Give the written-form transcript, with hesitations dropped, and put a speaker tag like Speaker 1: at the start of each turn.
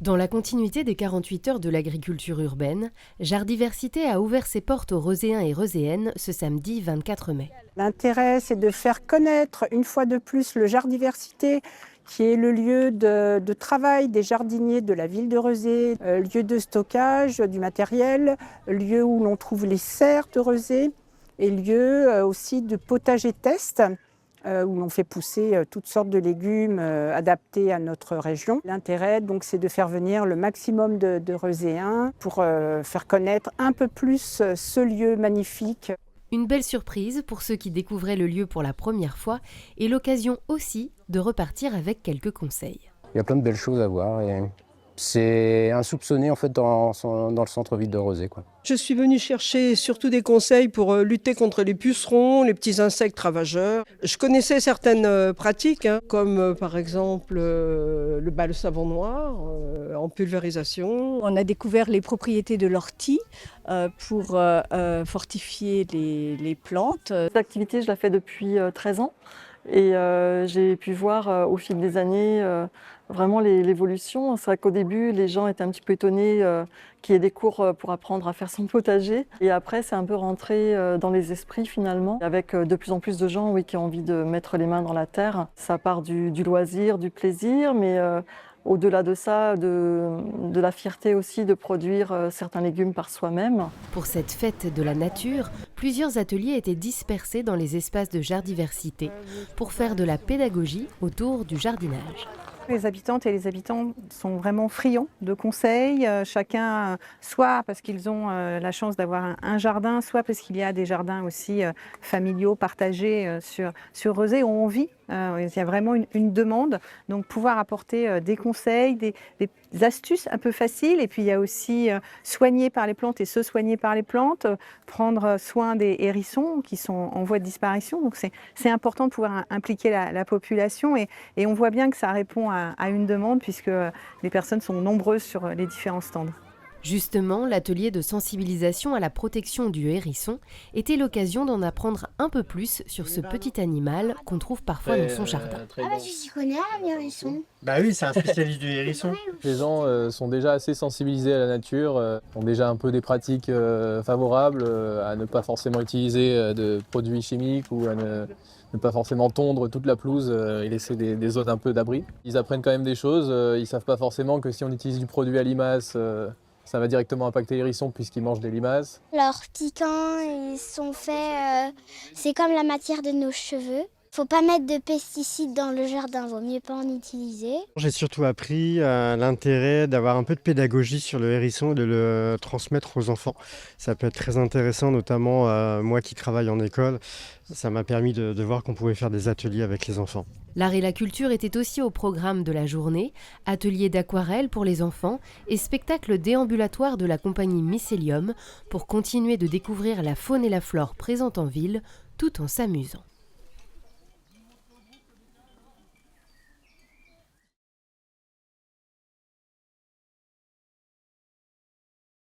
Speaker 1: Dans la continuité des 48 heures de l'agriculture urbaine, Jardiversité a ouvert ses portes aux Reuséens et Reuséennes ce samedi 24 mai.
Speaker 2: L'intérêt, c'est de faire connaître une fois de plus le Jardiversité, qui est le lieu de travail des jardiniers de la ville de Rezé, lieu de stockage du matériel, lieu où l'on trouve les serres de Rezé et lieu aussi de potager test, où l'on fait pousser toutes sortes de légumes adaptés à notre région. L'intérêt, donc, c'est de faire venir le maximum de Reuséens pour faire connaître un peu plus ce lieu magnifique.
Speaker 1: Une belle surprise pour ceux qui découvraient le lieu pour la première fois et l'occasion aussi de repartir avec quelques conseils.
Speaker 3: Il y a plein de belles choses à voir et c'est insoupçonné en fait dans le centre-ville de Rezé, quoi.
Speaker 4: Je suis venue chercher surtout des conseils pour lutter contre les pucerons, les petits insectes ravageurs. Je connaissais certaines pratiques, comme par exemple le savon noir en pulvérisation.
Speaker 5: On a découvert les propriétés de l'ortie pour fortifier les plantes.
Speaker 6: Cette activité, je la fais depuis 13 ans et j'ai pu voir au fil des années vraiment l'évolution. C'est vrai qu'au début, les gens étaient un petit peu étonnés qu'il y ait des cours pour apprendre à faire son potager. Et après, c'est un peu rentré dans les esprits finalement, avec de plus en plus de gens qui ont envie de mettre les mains dans la terre. Ça part du loisir, du plaisir, mais au-delà de ça, de la fierté aussi de produire certains légumes par soi-même.
Speaker 1: Pour cette fête de la nature, plusieurs ateliers étaient dispersés dans les espaces de Jardiversité pour faire de la pédagogie autour du jardinage.
Speaker 2: Les habitantes et les habitants sont vraiment friands de conseils, chacun soit parce qu'ils ont la chance d'avoir un jardin, soit parce qu'il y a des jardins aussi familiaux partagés sur Rezé où on vit. Il y a vraiment une demande, donc pouvoir apporter des conseils, des astuces un peu faciles, et puis il y a aussi soigner par les plantes et se soigner par les plantes, prendre soin des hérissons qui sont en voie de disparition, donc c'est important de pouvoir impliquer la population et on voit bien que ça répond à une demande puisque les personnes sont nombreuses sur les différents stands.
Speaker 1: Justement, l'atelier de sensibilisation à la protection du hérisson était l'occasion d'en apprendre un peu plus sur ce petit animal qu'on trouve parfois dans son jardin.
Speaker 7: J'y connais un hérisson.
Speaker 8: Bah oui, c'est un spécialiste du hérisson.
Speaker 9: Les gens sont déjà assez sensibilisés à la nature, ont déjà un peu des pratiques favorables à ne pas forcément utiliser de produits chimiques ou à ne pas forcément tondre toute la pelouse et laisser des zones un peu d'abri. Ils apprennent quand même des choses, ils ne savent pas forcément que si on utilise du produit à limaces, ça va directement impacter les hérissons puisqu'ils mangent des limaces.
Speaker 7: Leurs petits camps, ils sont faits, c'est comme la matière de nos cheveux. Faut pas mettre de pesticides dans le jardin, vaut mieux pas en utiliser.
Speaker 10: J'ai surtout appris l'intérêt d'avoir un peu de pédagogie sur le hérisson et de le transmettre aux enfants. Ça peut être très intéressant, notamment moi qui travaille en école. Ça m'a permis de voir qu'on pouvait faire des ateliers avec les enfants.
Speaker 1: L'art et la culture étaient aussi au programme de la journée, ateliers d'aquarelle pour les enfants et spectacle déambulatoire de la compagnie Mycélium pour continuer de découvrir la faune et la flore présentes en ville tout en s'amusant.